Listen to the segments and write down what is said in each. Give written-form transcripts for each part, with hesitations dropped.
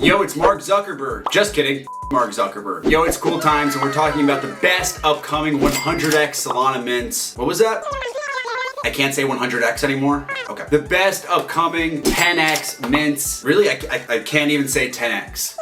Yo, it's Mark Zuckerberg. Just kidding. Mark Zuckerberg. Yo, it's cool times and we're talking about the best upcoming 100x Solana mints. What was that? I can't say 100x anymore? Okay. The best upcoming 10x mints. Really, I can't even say 10x.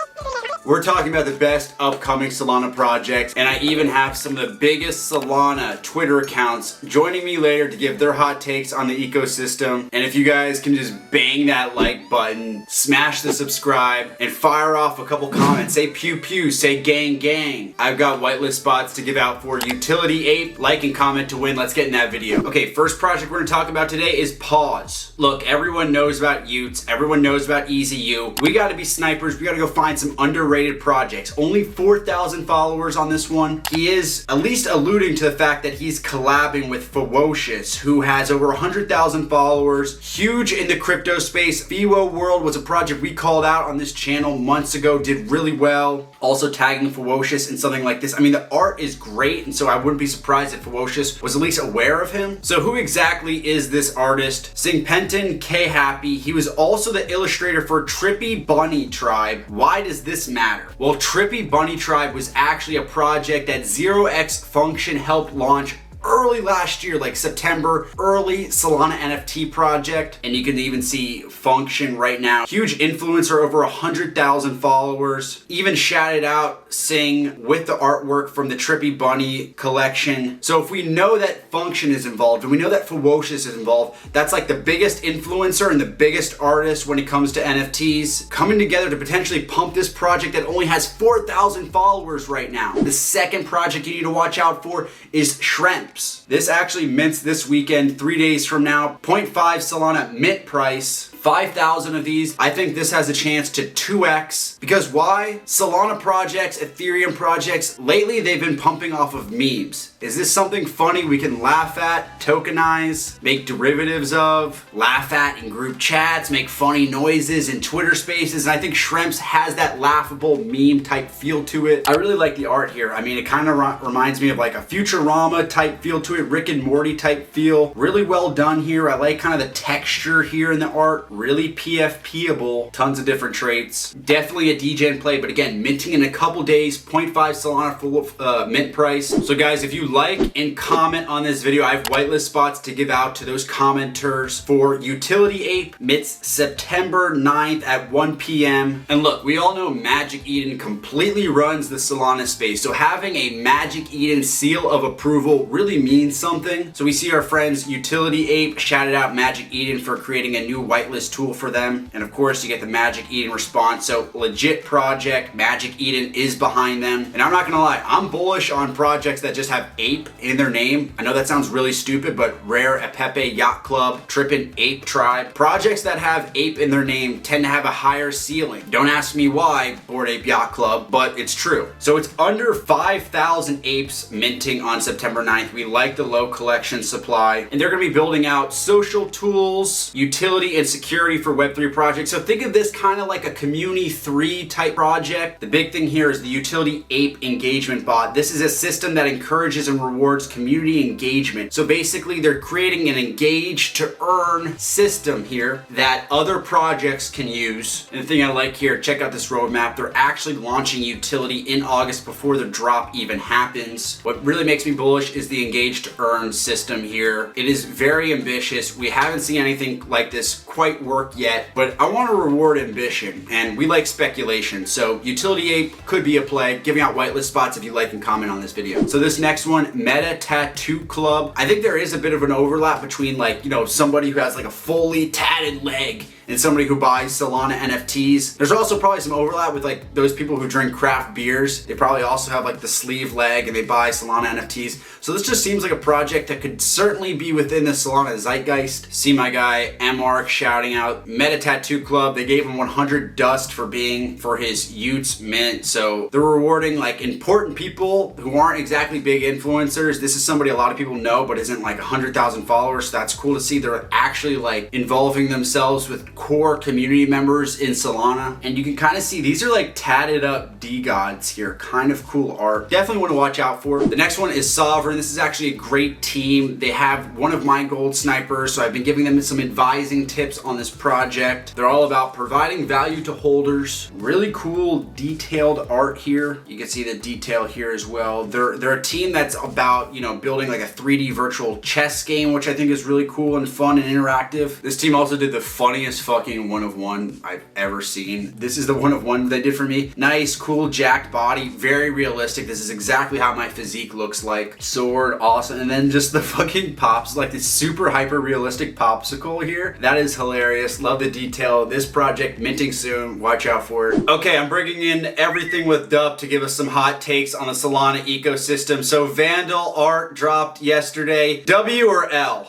We're talking about the best upcoming Solana projects, and I even have some of the biggest Solana Twitter accounts joining me later to give their hot takes on the ecosystem. And if you guys can just bang that like button, smash the subscribe, and fire off a couple comments, say pew pew, say gang gang. I've got whitelist spots to give out for Utility Ape. Like and comment to win. Let's get in that video. Okay, first project we're gonna talk about today is Pause. Look, everyone knows about Utes, everyone knows about EasyU. We gotta be snipers, we gotta go find some underrated projects. Only 4,000 followers on this one. He is at least alluding to the fact that he's collabing with Ferocious, who has over 100,000 followers. Huge in the crypto space. FIWO World was a project we called out on this channel months ago, did really well. Also tagging Ferocious in something like this. I mean, the art is great, and so I wouldn't be surprised if Ferocious was at least aware of him. So who exactly is this artist? Singpenton K Happy. He was also the illustrator for Trippy Bunny Tribe. Why does this matter? Well, Trippy Bunny Tribe was actually a project that 0x Function helped launch early last year, like September, early Solana NFT project. And you can even see Function right now. Huge influencer, over 100,000 followers. Even shouted out Sing with the artwork from the Trippy Bunny collection. So if we know that Function is involved and we know that Ferocious is involved, that's like the biggest influencer and the biggest artist when it comes to NFTs coming together to potentially pump this project that only has 4,000 followers right now. The second project you need to watch out for is Shrimp. This actually mints this weekend, 3 days from now. 0.5 Solana mint price. 5,000 of these. I think this has a chance to 2x. Because why? Solana projects, Ethereum projects, lately they've been pumping off of memes. Is this something funny we can laugh at, tokenize, make derivatives of, laugh at in group chats, make funny noises in Twitter spaces? And I think Shrimps has that laughable meme type feel to it. I really like the art here. I mean, it kind of reminds me of like a Futurama type feel to it, Rick and Morty type feel. Really well done here. I like kind of the texture here in the art. Really PFP-able, tons of different traits. Definitely a degen play, but again, minting in a couple days, 0.5 Solana full mint price. So guys, if you like and comment on this video, I have whitelist spots to give out to those commenters for Utility Ape. Mints September 9th at 1 p.m. And look, we all know Magic Eden completely runs the Solana space, so having a Magic Eden seal of approval really means something. So we see our friends Utility Ape shouted out Magic Eden for creating a new whitelist tool for them, and of course you get the Magic Eden response. So legit project, Magic Eden is behind them, and I'm not gonna lie, I'm bullish on projects that just have ape in their name. I know that sounds really stupid, but Rare, Pepe Yacht Club, Trippin' Ape Tribe, projects that have ape in their name tend to have a higher ceiling. Don't ask me why, Bored Ape Yacht Club, but it's true. So it's under 5,000 apes minting on September 9th. We like the low collection supply, and they're gonna be building out social tools, utility, and security for Web3 projects. So think of this kind of like a Community 3 type project. The big thing here is the Utility Ape engagement bot. This is a system that encourages and rewards community engagement. So basically they're creating an engage to earn system here that other projects can use. And the thing I like here, check out this roadmap. They're actually launching Utility in August before the drop even happens. What really makes me bullish is the engage to earn system here. It is very ambitious. We haven't seen anything like this quite work yet, but I want to reward ambition, and we like speculation. So Utility Ape could be a play. Giving out whitelist spots if you like and comment on this video. So this next one, Meta Tattoo Club. I think there is a bit of an overlap between, like, you know, somebody who has like a fully tatted leg and somebody who buys Solana NFTs. There's also probably some overlap with like those people who drink craft beers. They probably also have like the sleeve leg and they buy Solana NFTs. So this just seems like a project that could certainly be within the Solana zeitgeist. See my guy Mark shouting out Meta Tattoo Club. They gave him 100 dust for his Utes mint. So they're rewarding like important people who aren't exactly big influencers. This is somebody a lot of people know but isn't like 100,000 followers. So that's cool to see. They're actually like involving themselves with core community members in Solana. And you can kind of see these are like tatted up D-gods here. Kind of cool art. Definitely want to watch out for. The next one is Sovereign. This is actually a great team. They have one of my gold snipers, so I've been giving them some advising tips on this project. They're all about providing value to holders. Really cool detailed art here. You can see the detail here as well. They're a team that's about, you know, building like a 3D virtual chess game, which I think is really cool and fun and interactive. This team also did the funniest fucking one of one I've ever seen. This is the one of one they did for me. Nice, cool, jacked body, very realistic. This is exactly how my physique looks like. Sword, awesome. And then just the fucking pops, like this super hyper realistic popsicle here. That is hilarious. Love the detail. This project minting soon. Watch out for it. Okay, I'm bringing in everything with Dub to give us some hot takes on the Solana ecosystem. So Vandal art dropped yesterday. W or L?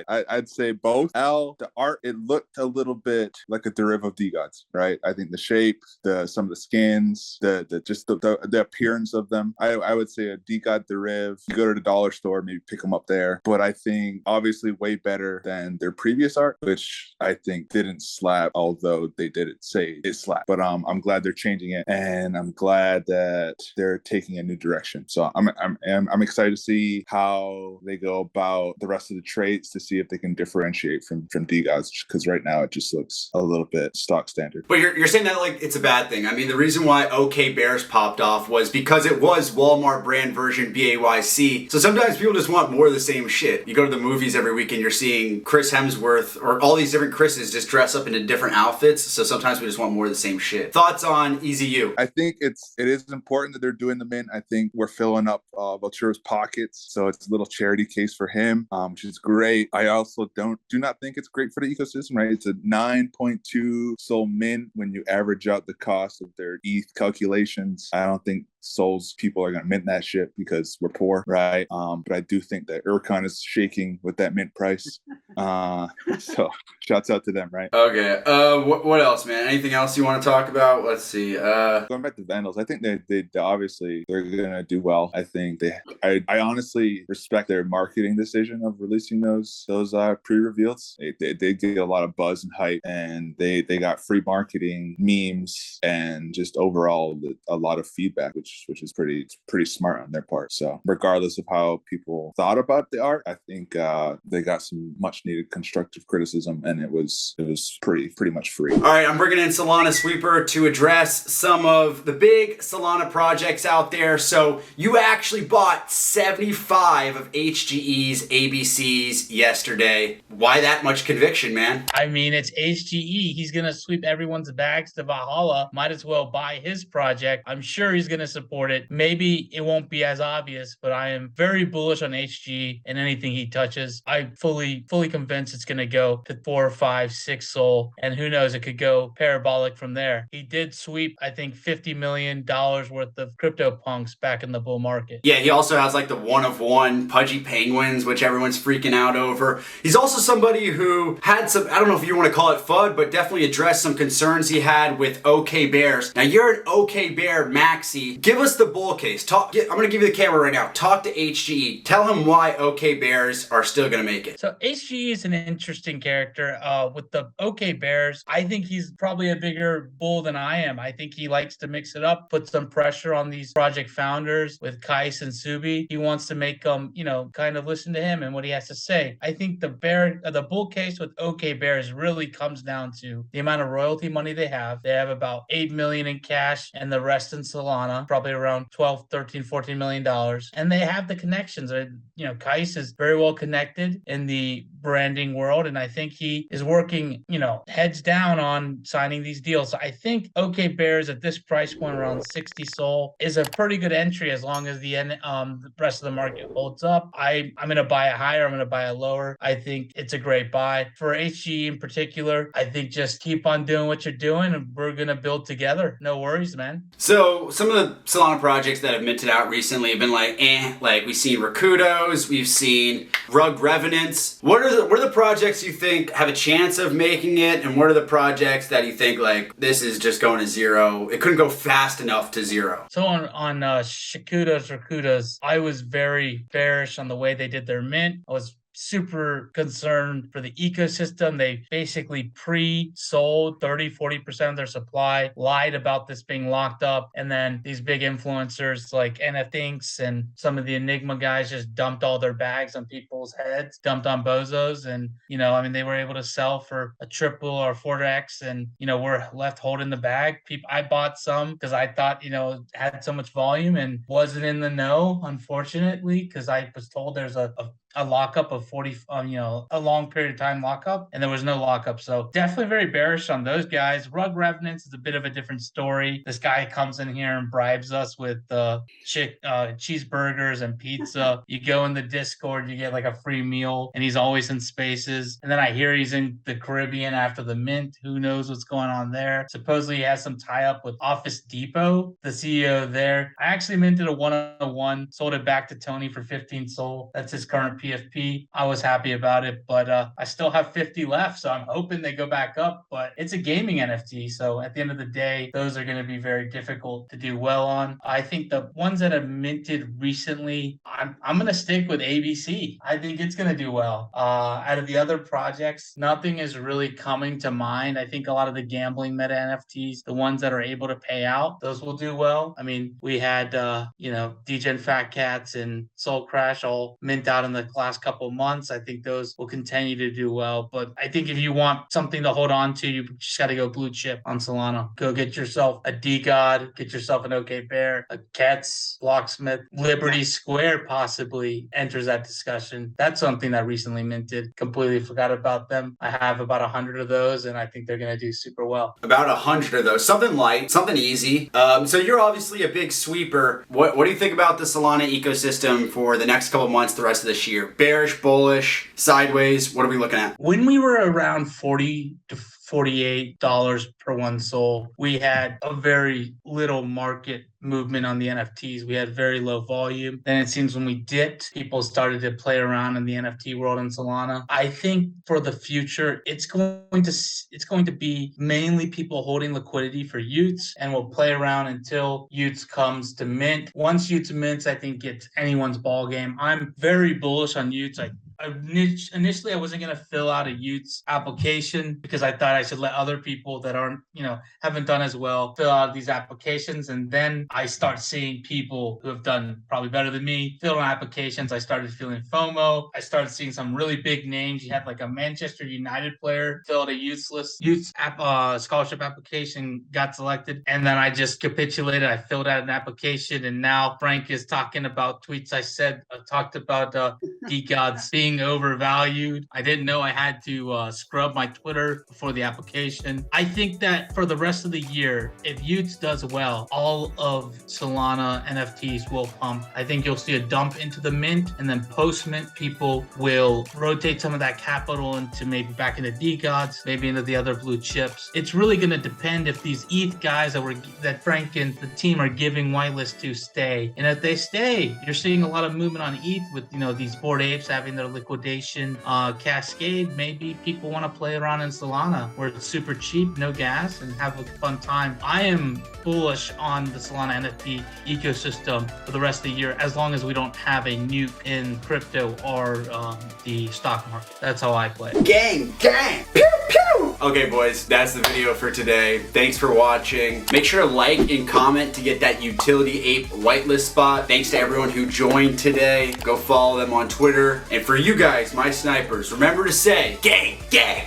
I'd say both. L, the art, it looked a little bit like a derivative of D-Gods, right? I think the shape, some of the skins, the appearance of them. I would say a D-God derivative. You go to the dollar store, maybe pick them up there. But I think obviously way better than their previous art, which I think didn't slap, although they didn't say it slapped. But I'm glad they're changing it, and I'm glad that they're taking a new direction. So I'm excited to see how they go about the rest of the traits to see if they can differentiate from D-Gods, because right now it just looks a little bit stock standard. But you're saying that like it's a bad thing. I mean, the reason why OK Bears popped off was because it was Walmart brand version BAYC. So sometimes people just want more of the same shit. You go to the movies every week and you're seeing Chris Hemsworth or all these different Chris's just dress up in different outfits. So sometimes we just want more of the same shit. Thoughts on EZU? I think it is important that they're doing the mint. I think we're filling up Vulturo's pockets, so it's a little charity case for him, which is great. I also do not think it's great for the ecosystem, right? It's a 9.2 soul mint when you average out the cost of their ETH calculations. I don't think souls people are going to mint that shit because we're poor, right? But I do think that Urcon is shaking with that mint price. So shouts out to them, right? Okay. What else, man? Anything else you want to talk about? Let's see. Going back to Vandals, I think they obviously they're gonna do well. I think I honestly respect their marketing decision of releasing those pre-reveals. They get a lot of buzz and hype, and they got free marketing, memes, and just overall a lot of feedback, which is pretty smart on their part. So regardless of how people thought about the art, I think they got some much needed constructive criticism, and it was pretty much free. All right, I'm bringing in Solana Sweeper to address some of the big Solana projects out there. So you actually bought 75 of HGE's ABCs yesterday. Why that much conviction, man? I mean, it's HGE. He's going to sweep everyone's bags to Valhalla. Might as well buy his project. I'm sure he's going to support it. Maybe it won't be as obvious, but I am very bullish on HGE and anything he touches. I'm fully convinced it's going to go to 4, 5, 6 soul. And who knows, it could go parabolic from there. He did sweep, I think, $50 million worth of CryptoPunks back in the bull market. Yeah, he also has like the one of one Pudgy Penguins, which everyone's freaking out over. He's also somebody who had some, I don't know if you want to call it FUD, but definitely addressed some concerns he had with OK Bears. Now you're an OK Bear maxi. Give us the bull case. I'm going to give you the camera right now. Talk to HGE. Tell him why OK Bears are still going to make it. So HGE is an interesting character. With the OK Bears, I think he's probably a bigger bull than I am. I think he likes to mix it up, put some pressure on these project founders with Kais and Subi. He wants to make them, kind of listen to him and what he has to say. I think the bull case with OK Bears really comes down to the amount of royalty money they have. They have about $8 million in cash and the rest in Solana, probably around $12, $13, $14 million. And they have the connections. Kais is very well connected in the branding world, and I think he is working, heads down on signing these deals. So I think OK Bears at this price point around 60 soul is a pretty good entry as long as the rest of the market holds up. I'm going to buy it higher. I'm going to buy it lower. I think it's a great buy. For HGE in particular, I think just keep on doing what you're doing and we're going to build together. No worries, man. So some of the Solana projects that have minted out recently have been like we've seen Rakudos, we've seen Rug Revenants. What are the projects you think have a chance of making it, and what are the projects that you think like this is just going to zero? It couldn't go fast enough to zero. So on Shakudos, Rakudos, I was very bearish on the way they did their mint. I was super concerned for the ecosystem. They basically pre-sold 30-40% of their supply, lied about this being locked up, and then these big influencers like NFTs and some of the Enigma guys just dumped all their bags on people's heads, dumped on bozos, and I mean, they were able to sell for a triple or 4x, and we're left holding the bag. I bought some because I thought it had so much volume and wasn't in the know, unfortunately, because I was told there's a lockup of 40, a long period of time lockup, and there was no lockup. So definitely very bearish on those guys. Rug Revenants is a bit of a different story. This guy comes in here and bribes us with cheeseburgers and pizza. You go in the Discord, you get like a free meal, and he's always in spaces. And then I hear he's in the Caribbean after the mint. Who knows what's going on there? Supposedly he has some tie up with Office Depot, the CEO there. I actually minted a 101, sold it back to Tony for 15 SOL. That's his current PFP. I was happy about it, but I still have 50 left, so I'm hoping they go back up. But it's a gaming NFT, so at the end of the day, those are going to be very difficult to do well on. I think the ones that have minted recently, I'm going to stick with ABC. I think it's going to do well. Out of the other projects, nothing is really coming to mind. I think a lot of the gambling meta NFTs, the ones that are able to pay out, those will do well. I mean, we had Degen Fat Cats and Soul Crash all mint out in the last couple of months. I think those will continue to do well. But I think if you want something to hold on to, you just got to go blue chip on Solana. Go get yourself a DGod, get yourself an OK Bear, a Cats, Locksmith, Liberty Square possibly enters that discussion. That's something that recently minted. Completely forgot about them. I have about 100 of those, and I think they're going to do super well. About 100 of those. Something light, something easy. So you're obviously a big sweeper. What do you think about the Solana ecosystem for the next couple of months, the rest of this year? Bearish, bullish, sideways? What are we looking at? When we were around $40 to $48 per one SOL, we had a very little market movement on the NFTs. We had very low volume. Then it seems when we dipped, people started to play around in the NFT world in Solana. I think for the future, it's going to be mainly people holding liquidity for Utes, and we'll play around until Utes comes to mint. Once Utes mints, I think it's anyone's ball game. I'm very bullish on Utes. Initially, I wasn't going to fill out a Utes application because I thought I should let other people that haven't done as well fill out these applications. And then I start seeing people who have done probably better than me fill out applications. I started feeling FOMO. I started seeing some really big names. You had like a Manchester United player fill out a Utes scholarship application, got selected. And then I just capitulated. I filled out an application. And now Frank is talking about tweets I talked about DGods being overvalued. I didn't know I had to scrub my Twitter before the application. I think that for the rest of the year, if Utes does well, all of Solana NFTs will pump. I think you'll see a dump into the mint, and then post-mint, people will rotate some of that capital into maybe back into DGods, maybe into the other blue chips. It's really going to depend if these ETH guys that Frank and the team are giving whitelist to stay. And if they stay, you're seeing a lot of movement on ETH with these Bored Apes having their liquidation cascade. Maybe people want to play around in Solana where it's super cheap, no gas, and have a fun time. I am bullish on the Solana NFT ecosystem for the rest of the year, as long as we don't have a nuke in crypto or the stock market. That's how I play. Gang, pew, pew. Okay, boys, that's the video for today. Thanks for watching. Make sure to like and comment to get that Utility Ape whitelist spot. Thanks to everyone who joined today. Go follow them on Twitter. And for you guys, my snipers, remember to say, gang, gang.